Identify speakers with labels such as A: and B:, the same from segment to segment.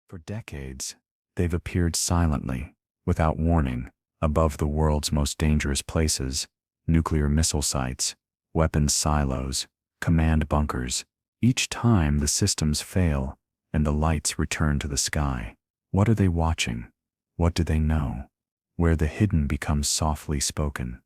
A: For decades, they've appeared silently, without warning, above the world's most dangerous places: nuclear missile sites, weapons silos, command bunkers. Each time the systems fail and the lights return to the sky. What are they watching? What do they know? Where the hidden becomes softly spoken.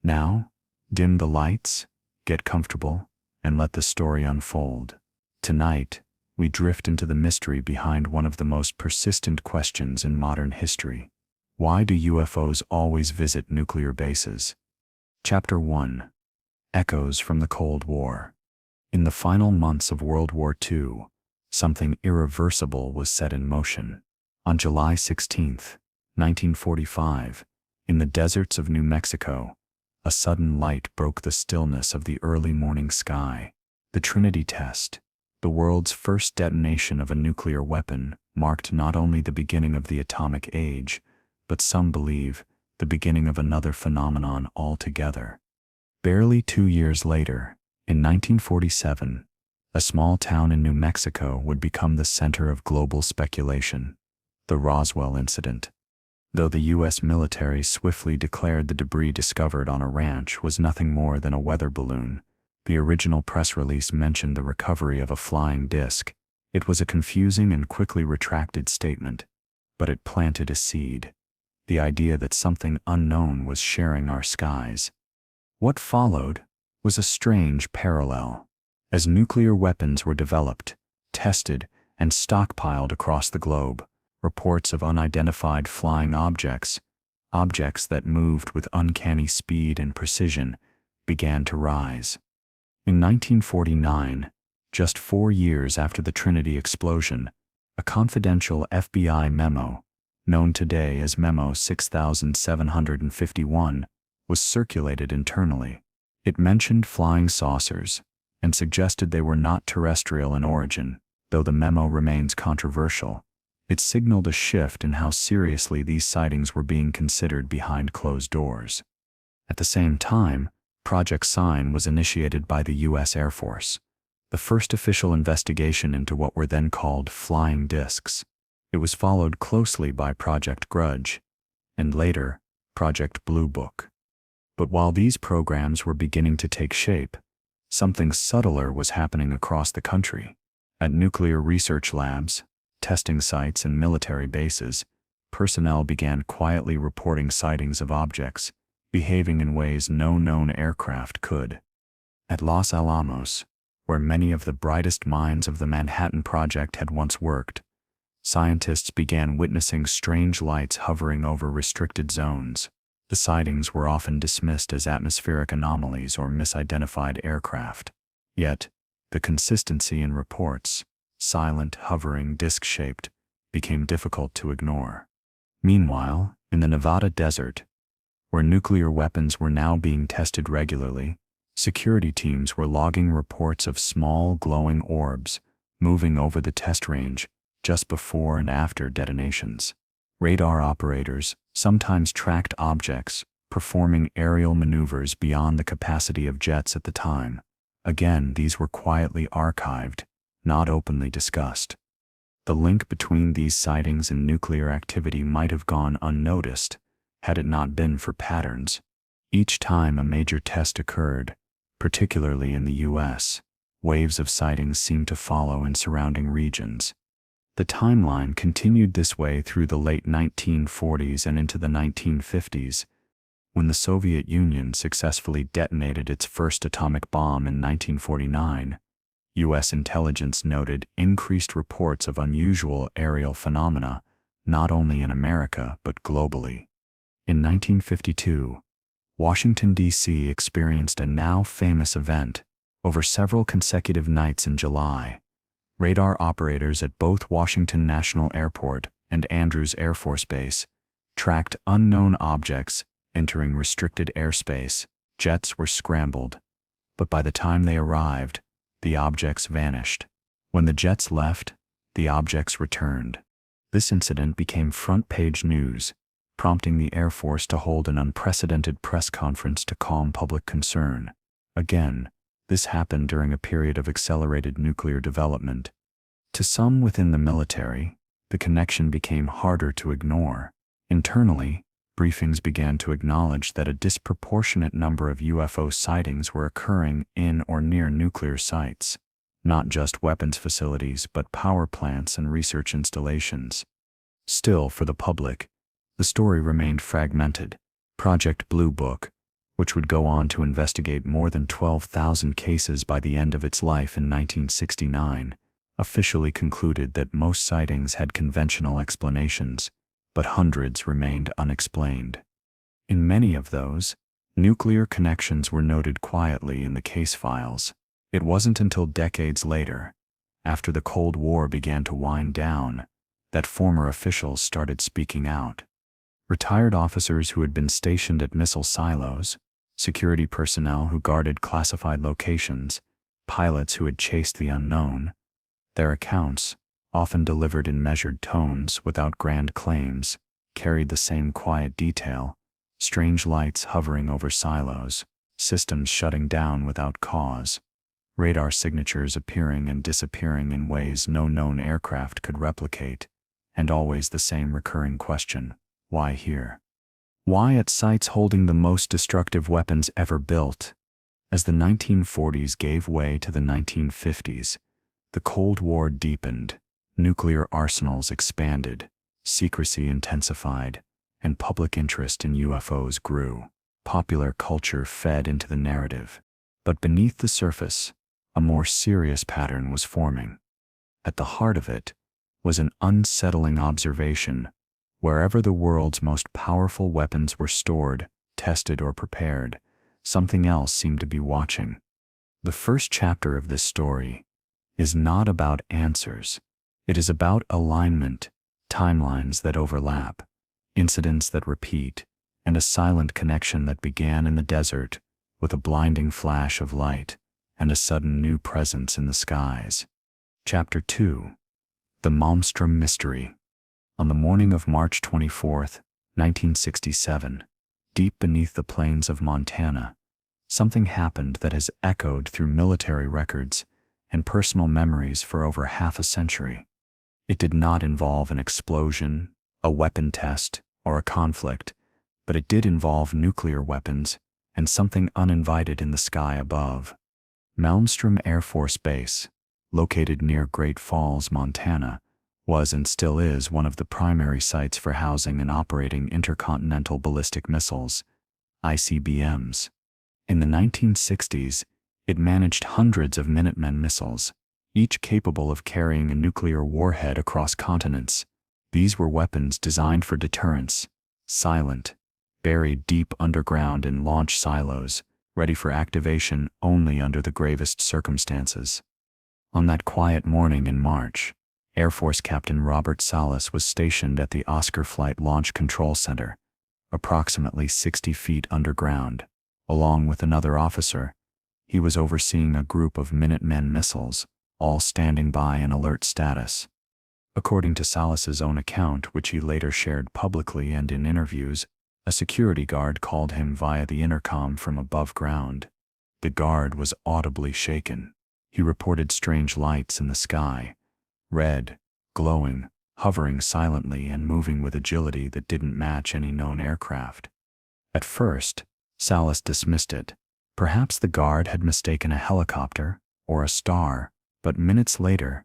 A: Now, dim the lights, get comfortable, and let the story unfold. Tonight, we drift into the mystery behind one of the most persistent questions in modern history. Why do UFOs always visit nuclear bases? Chapter 1. Echoes from the Cold War. In the final months of World War II, something irreversible was set in motion. On July 16, 1945, in the deserts of New Mexico, a sudden light broke the stillness of the early morning sky. The Trinity test, the world's first detonation of a nuclear weapon, marked not only the beginning of the atomic age, but some believe the beginning of another phenomenon altogether. Barely 2 years later, in 1947, a small town in New Mexico would become the center of global speculation: the Roswell incident. Though the U.S. military swiftly declared the debris discovered on a ranch was nothing more than a weather balloon, the original press release mentioned the recovery of a flying disc. It was a confusing and quickly retracted statement, but it planted a seed: the idea that something unknown was sharing our skies. What followed was a strange parallel. As nuclear weapons were developed, tested, and stockpiled across the globe, reports of unidentified flying objects that moved with uncanny speed and precision, began to rise. In 1949, just 4 years after the Trinity explosion, a confidential FBI memo, known today as Memo 6751, was circulated internally. It mentioned flying saucers and suggested they were not terrestrial in origin. Though the memo remains controversial, it signaled a shift in how seriously these sightings were being considered behind closed doors. At the same time, Project Sign was initiated by the U.S. Air Force, the first official investigation into what were then called flying discs. It was followed closely by Project Grudge, and later, Project Blue Book. But while these programs were beginning to take shape, something subtler was happening across the country. At nuclear research labs, testing sites, and military bases, personnel began quietly reporting sightings of objects behaving in ways no known aircraft could. At Los Alamos, where many of the brightest minds of the Manhattan Project had once worked, scientists began witnessing strange lights hovering over restricted zones. The sightings were often dismissed as atmospheric anomalies or misidentified aircraft. Yet, the consistency in reports, silent, hovering, disc-shaped, became difficult to ignore. Meanwhile, in the Nevada desert, where nuclear weapons were now being tested regularly, security teams were logging reports of small, glowing orbs moving over the test range just before and after detonations. Radar operators sometimes tracked objects, performing aerial maneuvers beyond the capacity of jets at the time. Again, these were quietly archived, not openly discussed. The link between these sightings and nuclear activity might have gone unnoticed had it not been for patterns. Each time a major test occurred, particularly in the U.S., waves of sightings seemed to follow in surrounding regions. The timeline continued this way through the late 1940s and into the 1950s, when the Soviet Union successfully detonated its first atomic bomb in 1949. U.S. intelligence noted increased reports of unusual aerial phenomena, not only in America but globally. In 1952, Washington, D.C. experienced a now famous event. Over several consecutive nights in July, radar operators at both Washington National Airport and Andrews Air Force Base tracked unknown objects entering restricted airspace. Jets were scrambled, but by the time they arrived, the objects vanished. When the jets left, the objects returned. This incident became front-page news, prompting the Air Force to hold an unprecedented press conference to calm public concern. Again, this happened during a period of accelerated nuclear development. To some within the military, the connection became harder to ignore. Internally, briefings began to acknowledge that a disproportionate number of UFO sightings were occurring in or near nuclear sites, not just weapons facilities but power plants and research installations. Still, for the public, the story remained fragmented. Project Blue Book, which would go on to investigate more than 12,000 cases by the end of its life in 1969, officially concluded that most sightings had conventional explanations, but hundreds remained unexplained. In many of those, nuclear connections were noted quietly in the case files. It wasn't until decades later, after the Cold War began to wind down, that former officials started speaking out. Retired officers who had been stationed at missile silos, security personnel who guarded classified locations, pilots who had chased the unknown. Their accounts, often delivered in measured tones without grand claims, carried the same quiet detail: strange lights hovering over silos, systems shutting down without cause, radar signatures appearing and disappearing in ways no known aircraft could replicate, and always the same recurring question: why here? Why at sites holding the most destructive weapons ever built? As the 1940s gave way to the 1950s, the Cold War deepened, nuclear arsenals expanded, secrecy intensified, and public interest in UFOs grew. Popular culture fed into the narrative. But beneath the surface, a more serious pattern was forming. At the heart of it was an unsettling observation: wherever the world's most powerful weapons were stored, tested, or prepared, something else seemed to be watching. The first chapter of this story is not about answers. It is about alignment, timelines that overlap, incidents that repeat, and a silent connection that began in the desert with a blinding flash of light and a sudden new presence in the skies. Chapter 2: The Malmstrom Mystery. On the morning of March 24, 1967, deep beneath the plains of Montana, something happened that has echoed through military records and personal memories for over half a century. It did not involve an explosion, a weapon test, or a conflict, but it did involve nuclear weapons and something uninvited in the sky above. Malmstrom Air Force Base, located near Great Falls, Montana, was and still is one of the primary sites for housing and operating intercontinental ballistic missiles, ICBMs. In the 1960s, it managed hundreds of Minuteman missiles, each capable of carrying a nuclear warhead across continents. These were weapons designed for deterrence, silent, buried deep underground in launch silos, ready for activation only under the gravest circumstances. On that quiet morning in March, Air Force Captain Robert Salas was stationed at the Oscar Flight Launch Control Center, approximately 60 feet underground. Along with another officer, he was overseeing a group of Minutemen missiles, all standing by in alert status. According to Salas's own account, which he later shared publicly and in interviews, a security guard called him via the intercom from above ground. The guard was audibly shaken. He reported strange lights in the sky, red, glowing, hovering silently and moving with agility that didn't match any known aircraft. At first, Salas dismissed it. Perhaps the guard had mistaken a helicopter or a star, but minutes later,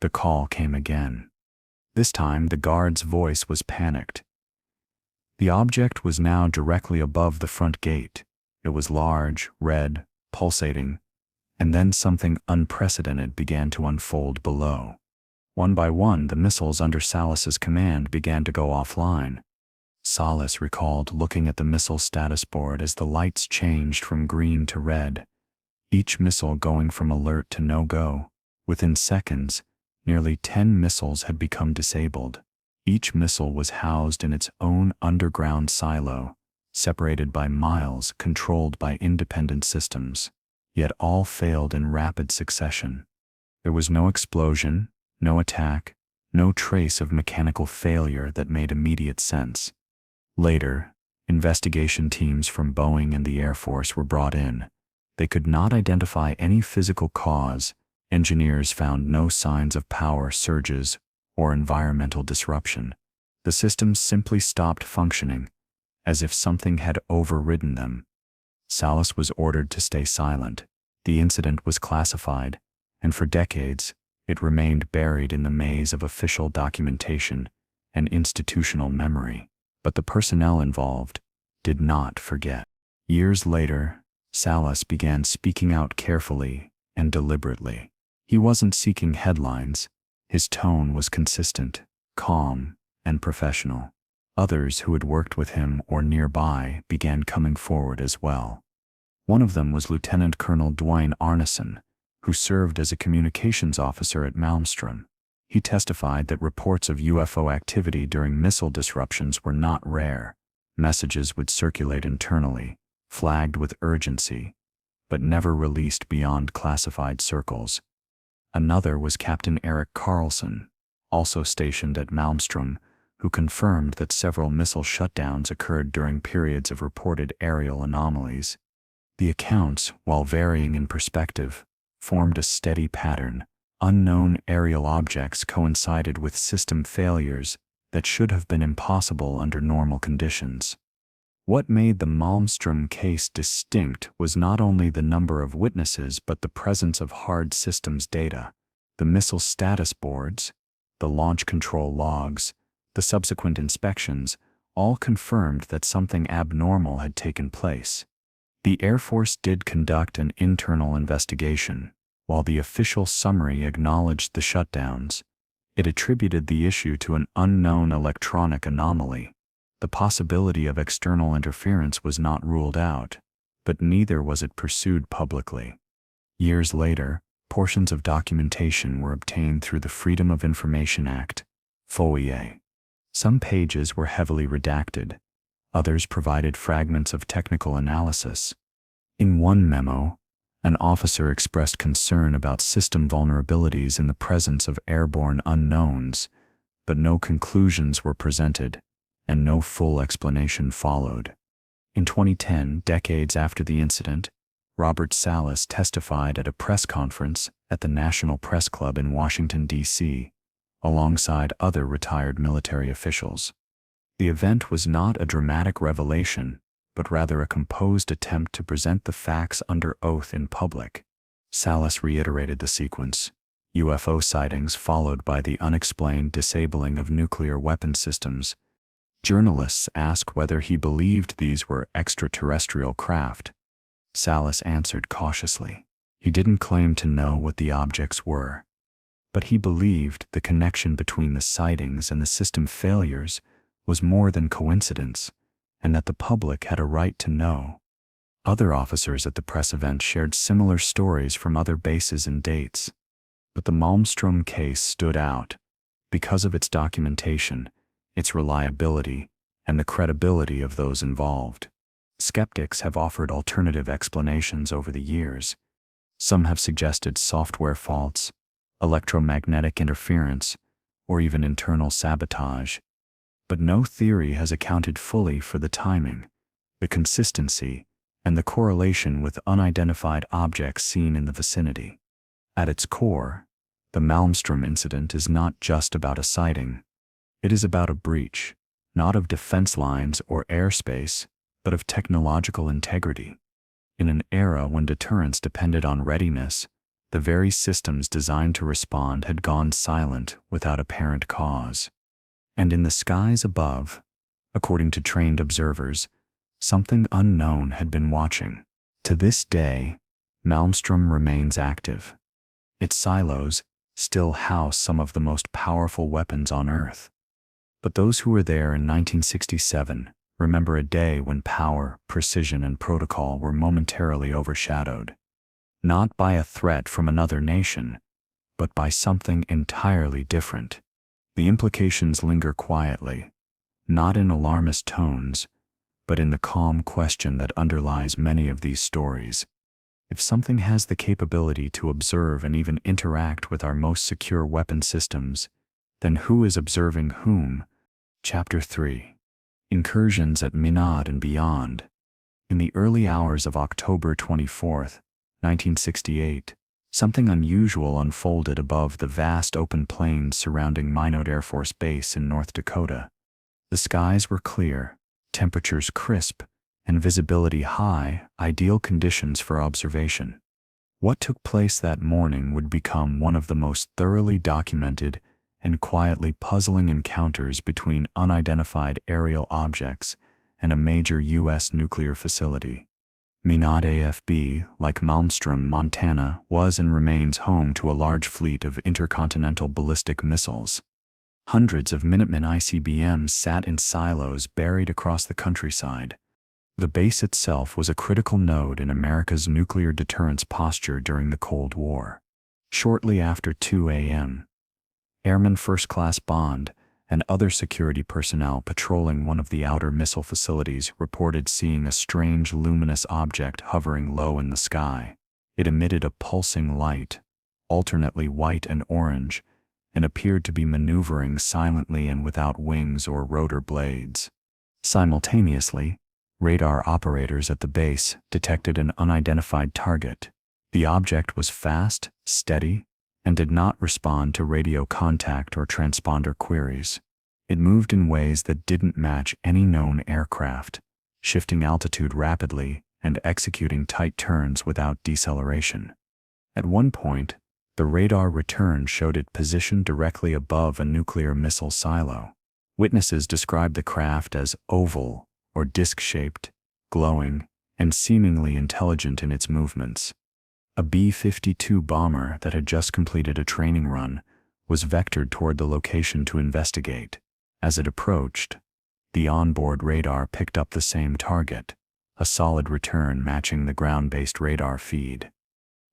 A: the call came again. This time, the guard's voice was panicked. The object was now directly above the front gate. It was large, red, pulsating, and then something unprecedented began to unfold below. One by one, the missiles under Salas's command began to go offline. Salas recalled looking at the missile status board as the lights changed from green to red, each missile going from alert to no-go. Within seconds, nearly 10 missiles had become disabled. Each missile was housed in its own underground silo, separated by miles, controlled by independent systems. Yet all failed in rapid succession. There was no explosion, no attack, no trace of mechanical failure that made immediate sense. Later, investigation teams from Boeing and the Air Force were brought in. They could not identify any physical cause. Engineers found no signs of power surges or environmental disruption. The systems simply stopped functioning, as if something had overridden them. Salas was ordered to stay silent. The incident was classified, and for decades, it remained buried in the maze of official documentation and institutional memory. But the personnel involved did not forget. Years later, Salas began speaking out carefully and deliberately. He wasn't seeking headlines. His tone was consistent, calm, and professional. Others who had worked with him or nearby began coming forward as well. One of them was Lieutenant Colonel Dwayne Arneson, who served as a communications officer at Malmstrom. He testified that reports of UFO activity during missile disruptions were not rare. Messages would circulate internally, flagged with urgency, but never released beyond classified circles. Another was Captain Eric Carlson, also stationed at Malmstrom, who confirmed that several missile shutdowns occurred during periods of reported aerial anomalies. The accounts, while varying in perspective, formed a steady pattern. Unknown aerial objects coincided with system failures that should have been impossible under normal conditions. What made the Malmstrom case distinct was not only the number of witnesses but the presence of hard systems data. The missile status boards, the launch control logs, the subsequent inspections all confirmed that something abnormal had taken place. The Air Force did conduct an internal investigation. While the official summary acknowledged the shutdowns, it attributed the issue to an unknown electronic anomaly. The possibility of external interference was not ruled out, but neither was it pursued publicly. Years later, portions of documentation were obtained through the Freedom of Information Act, FOIA. Some pages were heavily redacted, others provided fragments of technical analysis. In one memo, an officer expressed concern about system vulnerabilities in the presence of airborne unknowns, but no conclusions were presented, and no full explanation followed. In 2010, decades after the incident, Robert Salas testified at a press conference at the National Press Club in Washington, D.C., alongside other retired military officials. The event was not a dramatic revelation, but rather a composed attempt to present the facts under oath in public. Salas reiterated the sequence: UFO sightings followed by the unexplained disabling of nuclear weapon systems. Journalists asked whether he believed these were extraterrestrial craft. Salas answered cautiously. He didn't claim to know what the objects were, but he believed the connection between the sightings and the system failures was more than coincidence, and that the public had a right to know. Other officers at the press event shared similar stories from other bases and dates. But the Malmstrom case stood out because of its documentation, its reliability, and the credibility of those involved. Skeptics have offered alternative explanations over the years. Some have suggested software faults, electromagnetic interference, or even internal sabotage. But no theory has accounted fully for the timing, the consistency, and the correlation with unidentified objects seen in the vicinity. At its core, the Malmstrom incident is not just about a sighting. It is about a breach, not of defense lines or airspace, but of technological integrity. In an era when deterrence depended on readiness, the very systems designed to respond had gone silent without apparent cause. And in the skies above, according to trained observers, something unknown had been watching. To this day, Malmstrom remains active. Its silos still house some of the most powerful weapons on Earth. But those who were there in 1967 remember a day when power, precision, and protocol were momentarily overshadowed, not by a threat from another nation, but by something entirely different. The implications linger quietly, not in alarmist tones, but in the calm question that underlies many of these stories. If something has the capability to observe and even interact with our most secure weapon systems, then who is observing whom? Chapter 3. Incursions at Minot and beyond. In the early hours of October 24, 1968, Something unusual unfolded above the vast open plains surrounding Minot Air Force Base in North Dakota. The skies were clear, temperatures crisp, and visibility high, ideal conditions for observation. What took place that morning would become one of the most thoroughly documented and quietly puzzling encounters between unidentified aerial objects and a major U.S. nuclear facility. Minot AFB, like Malmstrom, Montana, was and remains home to a large fleet of intercontinental ballistic missiles. Hundreds of Minuteman ICBMs sat in silos buried across the countryside. The base itself was a critical node in America's nuclear deterrence posture during the Cold War. Shortly after 2 a.m., Airman First Class Bond and other security personnel patrolling one of the outer missile facilities reported seeing a strange luminous object hovering low in the sky. It emitted a pulsing light, alternately white and orange, and appeared to be maneuvering silently and without wings or rotor blades. Simultaneously, radar operators at the base detected an unidentified target. The object was fast, steady, and did not respond to radio contact or transponder queries. It moved in ways that didn't match any known aircraft, shifting altitude rapidly and executing tight turns without deceleration. At one point, the radar return showed it positioned directly above a nuclear missile silo. Witnesses described the craft as oval or disc-shaped, glowing, and seemingly intelligent in its movements. A B-52 bomber that had just completed a training run was vectored toward the location to investigate. As it approached, the onboard radar picked up the same target, a solid return matching the ground-based radar feed.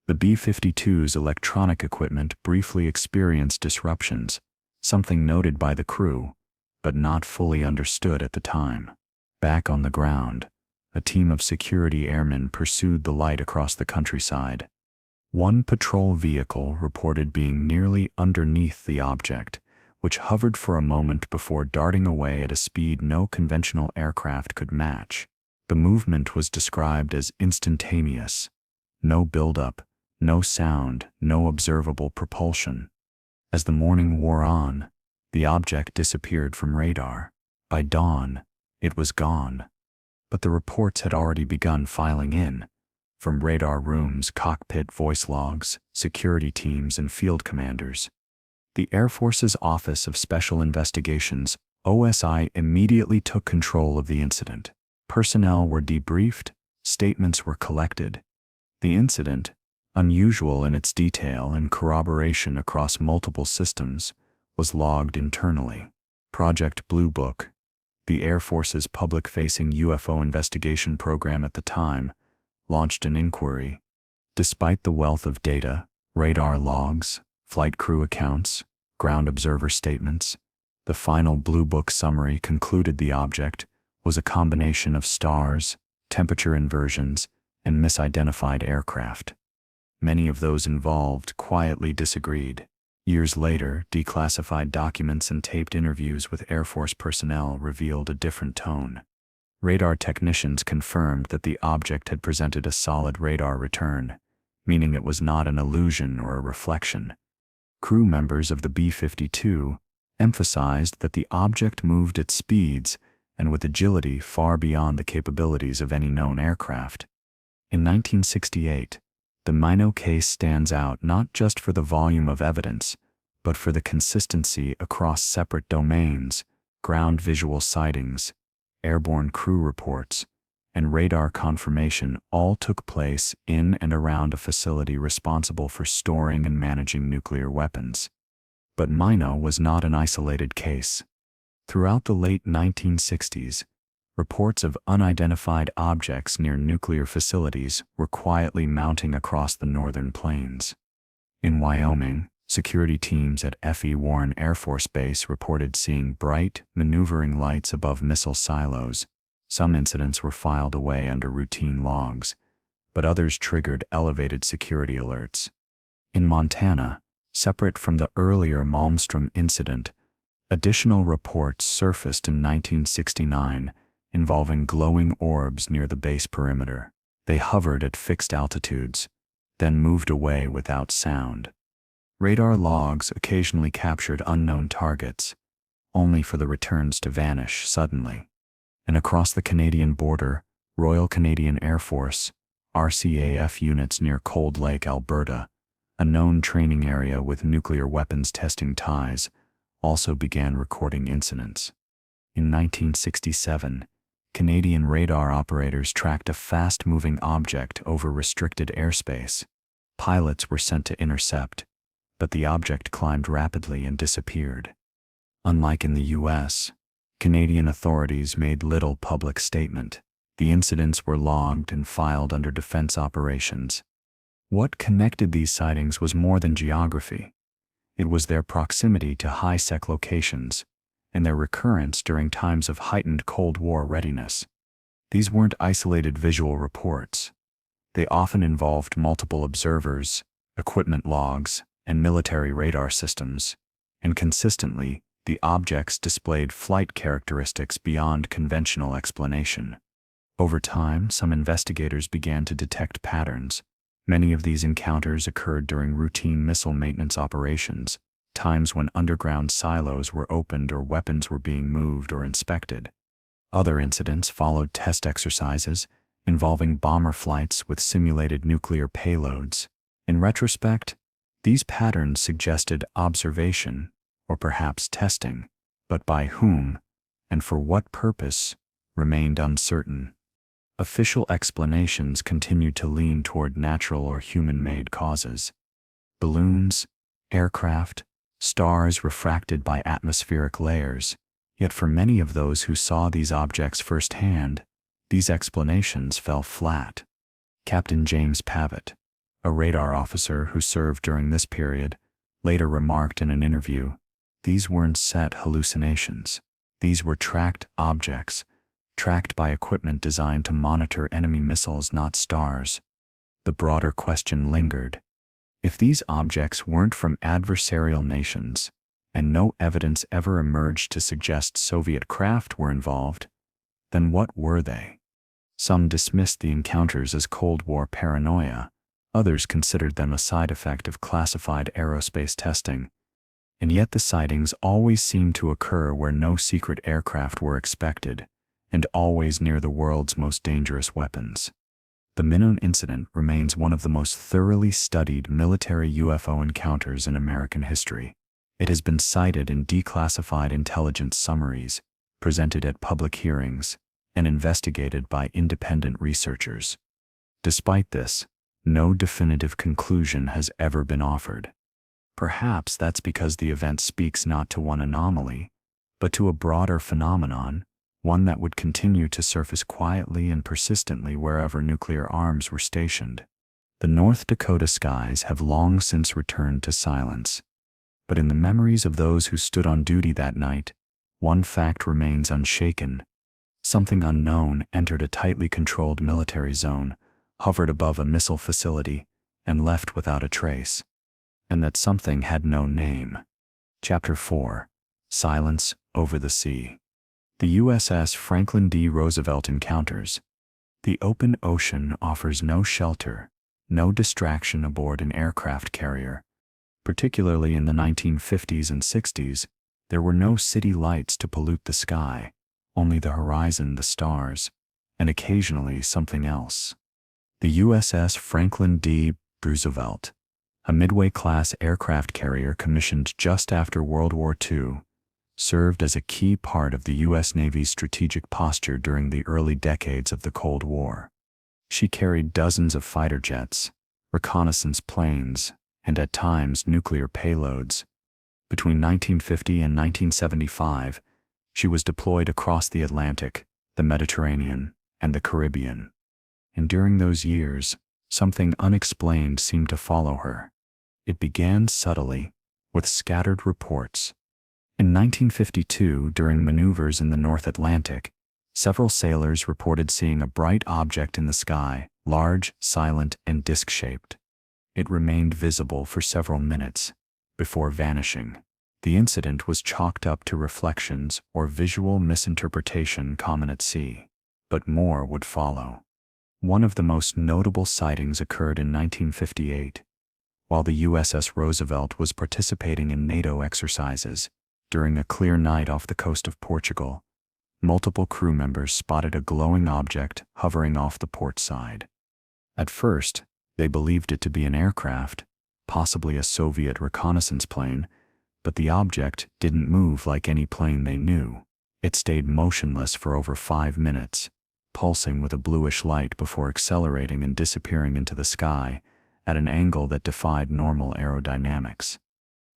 A: The B-52's electronic equipment briefly experienced disruptions, something noted by the crew, but not fully understood at the time. Back on the ground, a team of security airmen pursued the light across the countryside. One patrol vehicle reported being nearly underneath the object, which hovered for a moment before darting away at a speed no conventional aircraft could match. The movement was described as instantaneous. No buildup, no sound, no observable propulsion. As the morning wore on, the object disappeared from radar. By dawn, it was gone. But the reports had already begun filing in, from radar rooms, cockpit voice logs, security teams, and field commanders. The Air Force's Office of Special Investigations, OSI, immediately took control of the incident. Personnel were debriefed, statements were collected. The incident, unusual in its detail and corroboration across multiple systems, was logged internally. Project Blue Book, the Air Force's public-facing UFO investigation program at the time, launched an inquiry. Despite the wealth of data, radar logs, flight crew accounts, ground observer statements, the final Blue Book summary concluded the object was a combination of stars, temperature inversions, and misidentified aircraft. Many of those involved quietly disagreed. Years later, declassified documents and taped interviews with Air Force personnel revealed a different tone. Radar technicians confirmed that the object had presented a solid radar return, meaning it was not an illusion or a reflection. Crew members of the B-52 emphasized that the object moved at speeds and with agility far beyond the capabilities of any known aircraft. In 1968, the Minot case stands out not just for the volume of evidence, but for the consistency across separate domains: ground visual sightings, airborne crew reports, and radar confirmation all took place in and around a facility responsible for storing and managing nuclear weapons. But Minot was not an isolated case. Throughout the late 1960s, reports of unidentified objects near nuclear facilities were quietly mounting across the northern plains. In Wyoming, security teams at F.E. Warren Air Force Base reported seeing bright, maneuvering lights above missile silos. Some incidents were filed away under routine logs, but others triggered elevated security alerts. In Montana, separate from the earlier Malmstrom incident, additional reports surfaced in 1969 involving glowing orbs near the base perimeter. They hovered at fixed altitudes, then moved away without sound. Radar logs occasionally captured unknown targets, only for the returns to vanish suddenly. And across the Canadian border, Royal Canadian Air Force, RCAF units near Cold Lake, Alberta, a known training area with nuclear weapons testing ties, also began recording incidents. In 1967, Canadian radar operators tracked a fast-moving object over restricted airspace. Pilots were sent to intercept, but the object climbed rapidly and disappeared. Unlike in the U.S., Canadian authorities made little public statement. The incidents were logged and filed under defense operations. What connected these sightings was more than geography. It was their proximity to high-sec locations and their recurrence during times of heightened Cold War readiness. These weren't isolated visual reports. They often involved multiple observers, equipment logs, and military radar systems, and consistently, the objects displayed flight characteristics beyond conventional explanation. Over time, some investigators began to detect patterns. Many of these encounters occurred during routine missile maintenance operations, times when underground silos were opened or weapons were being moved or inspected. Other incidents followed test exercises involving bomber flights with simulated nuclear payloads. In retrospect, these patterns suggested observation, or perhaps testing, but by whom and for what purpose remained uncertain. Official explanations continued to lean toward natural or human-made causes. Balloons, aircraft, stars refracted by atmospheric layers. Yet for many of those who saw these objects firsthand, these explanations fell flat. Captain James Pavitt, a radar officer who served during this period, later remarked in an interview, "These weren't set hallucinations. These were tracked objects, tracked by equipment designed to monitor enemy missiles, not stars." The broader question lingered. If these objects weren't from adversarial nations, and no evidence ever emerged to suggest Soviet craft were involved, then what were they? Some dismissed the encounters as Cold War paranoia. Others considered them a side effect of classified aerospace testing. And yet the sightings always seemed to occur where no secret aircraft were expected, and always near the world's most dangerous weapons. The Minot incident remains one of the most thoroughly studied military UFO encounters in American history. It has been cited in declassified intelligence summaries, presented at public hearings, and investigated by independent researchers. Despite this, no definitive conclusion has ever been offered. Perhaps that's because the event speaks not to one anomaly, but to a broader phenomenon, one that would continue to surface quietly and persistently wherever nuclear arms were stationed. The North Dakota skies have long since returned to silence. But in the memories of those who stood on duty that night, one fact remains unshaken. Something unknown entered a tightly controlled military zone, hovered above a missile facility, and left without a trace. And that something had no name. Chapter 4. Silence over the Sea. The USS Franklin D. Roosevelt encounters. The open ocean offers no shelter, no distraction aboard an aircraft carrier. Particularly in the 1950s and 60s, there were no city lights to pollute the sky, only the horizon, the stars, and occasionally something else. The USS Franklin D. Roosevelt, a Midway-class aircraft carrier commissioned just after World War II, served as a key part of the U.S. Navy's strategic posture during the early decades of the Cold War. She carried dozens of fighter jets, reconnaissance planes, and at times nuclear payloads. Between 1950 and 1975, she was deployed across the Atlantic, the Mediterranean, and the Caribbean. And during those years, something unexplained seemed to follow her. It began subtly, with scattered reports. In 1952, during maneuvers in the North Atlantic, several sailors reported seeing a bright object in the sky, large, silent, and disc-shaped. It remained visible for several minutes, before vanishing. The incident was chalked up to reflections or visual misinterpretation common at sea. But more would follow. One of the most notable sightings occurred in 1958, while the USS Roosevelt was participating in NATO exercises. During a clear night off the coast of Portugal, multiple crew members spotted a glowing object hovering off the port side. At first, they believed it to be an aircraft, possibly a Soviet reconnaissance plane, but the object didn't move like any plane they knew. It stayed motionless for over 5 minutes, pulsing with a bluish light before accelerating and disappearing into the sky at an angle that defied normal aerodynamics.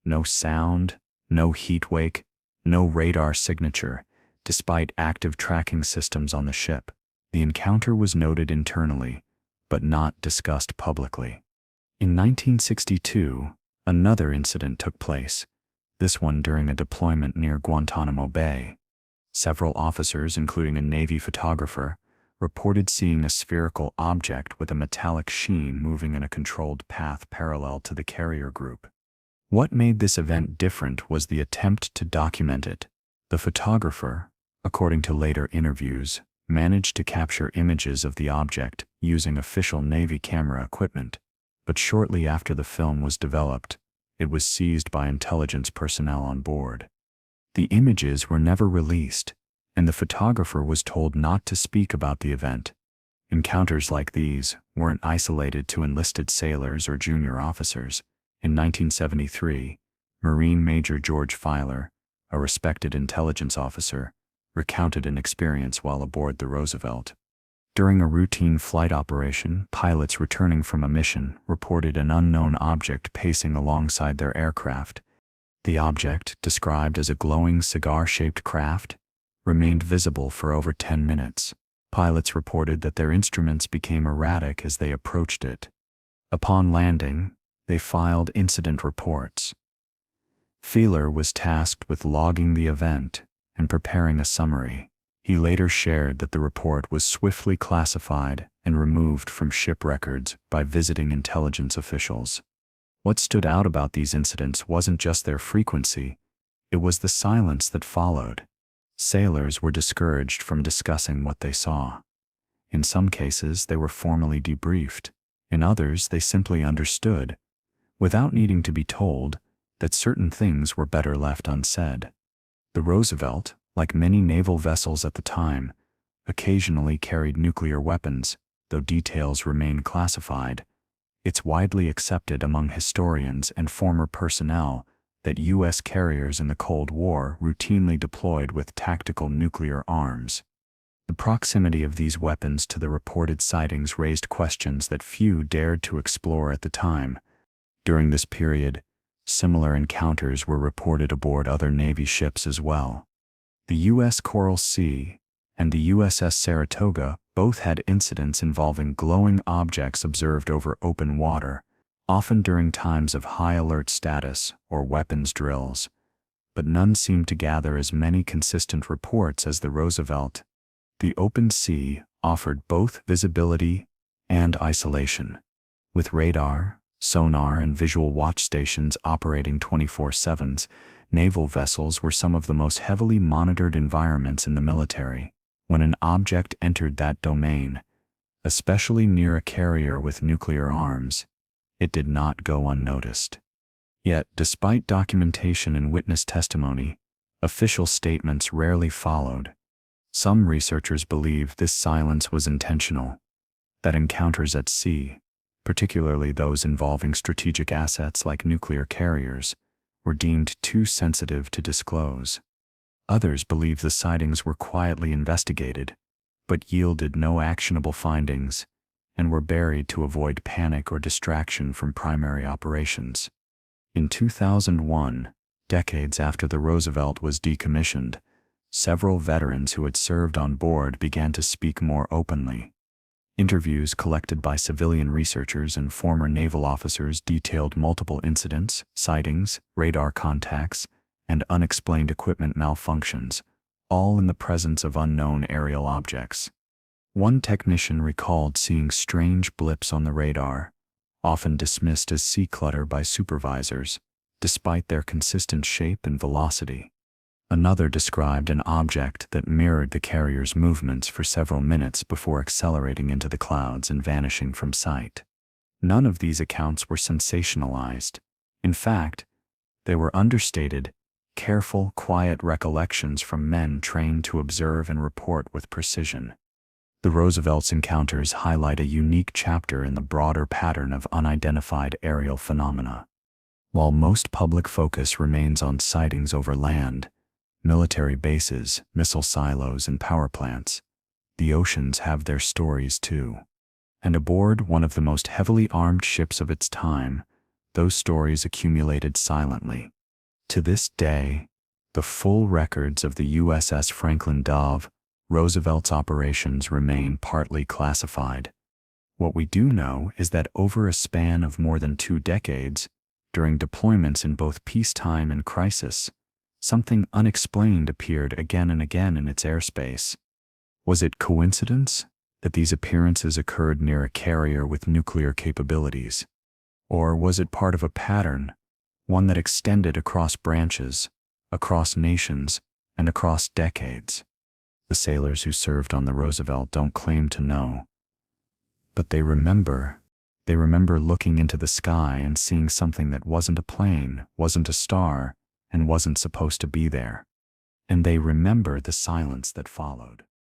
A: No sound, no heat wake, no radar signature, despite active tracking systems on the ship. The encounter was noted internally, but not discussed publicly. In 1962, another incident took place, this one during a deployment near Guantanamo Bay. Several officers, including a Navy photographer, reported seeing a spherical object with a metallic sheen moving in a controlled path parallel to the carrier group. What made this event different was the attempt to document it. The photographer, according to later interviews, managed to capture images of the object using official Navy camera equipment, but shortly after the film was developed, it was seized by intelligence personnel on board. The images were never released, and the photographer was told not to speak about the event. Encounters like these weren't isolated to enlisted sailors or junior officers. In 1973, Marine Major George Filer, a respected intelligence officer, recounted an experience while aboard the Roosevelt. During a routine flight operation, pilots returning from a mission reported an unknown object pacing alongside their aircraft. The object, described as a glowing cigar-shaped craft, remained visible for over 10 minutes. Pilots reported that their instruments became erratic as they approached it. Upon landing, they filed incident reports. Filer was tasked with logging the event and preparing a summary. He later shared that the report was swiftly classified and removed from ship records by visiting intelligence officials. What stood out about these incidents wasn't just their frequency, it was the silence that followed. Sailors were discouraged from discussing what they saw. In some cases, they were formally debriefed. In others, they simply understood, without needing to be told, that certain things were better left unsaid. The Roosevelt, like many naval vessels at the time, occasionally carried nuclear weapons, though details remain classified. It's widely accepted among historians and former personnel that U.S. carriers in the Cold War routinely deployed with tactical nuclear arms. The proximity of these weapons to the reported sightings raised questions that few dared to explore at the time. During this period, similar encounters were reported aboard other Navy ships as well. The U.S. Coral Sea and the USS Saratoga both had incidents involving glowing objects observed over open water, often during times of high alert status or weapons drills, but none seemed to gather as many consistent reports as the Roosevelt. The open sea offered both visibility and isolation. With radar, sonar, and visual watch stations operating 24/7, naval vessels were some of the most heavily monitored environments in the military. When an object entered that domain, especially near a carrier with nuclear arms, it did not go unnoticed. Yet, despite documentation and witness testimony, official statements rarely followed. Some researchers believe this silence was intentional, that encounters at sea, particularly those involving strategic assets like nuclear carriers, were deemed too sensitive to disclose. Others believe the sightings were quietly investigated, but yielded no actionable findings, and were buried to avoid panic or distraction from primary operations. In 2001, decades after the Roosevelt was decommissioned, several veterans who had served on board began to speak more openly. Interviews collected by civilian researchers and former naval officers detailed multiple incidents, sightings, radar contacts, and unexplained equipment malfunctions, all in the presence of unknown aerial objects. One technician recalled seeing strange blips on the radar, often dismissed as sea clutter by supervisors, despite their consistent shape and velocity. Another described an object that mirrored the carrier's movements for several minutes before accelerating into the clouds and vanishing from sight. None of these accounts were sensationalized. In fact, they were understated, careful, quiet recollections from men trained to observe and report with precision. The Roosevelt's encounters highlight a unique chapter in the broader pattern of unidentified aerial phenomena. While most public focus remains on sightings over land, military bases, missile silos, and power plants, the oceans have their stories too. And aboard one of the most heavily armed ships of its time, those stories accumulated silently. To this day, the full records of the USS Franklin Dove, Roosevelt's operations remain partly classified. What we do know is that over a span of more than 2 decades, during deployments in both peacetime and crisis, something unexplained appeared again and again in its airspace. Was it coincidence that these appearances occurred near a carrier with nuclear capabilities? Or was it part of a pattern, one that extended across branches, across nations, and across decades? The sailors who served on the Roosevelt don't claim to know. But they remember. They remember looking into the sky and seeing something that wasn't a plane, wasn't a star, and wasn't supposed to be there. And they remember the silence that followed.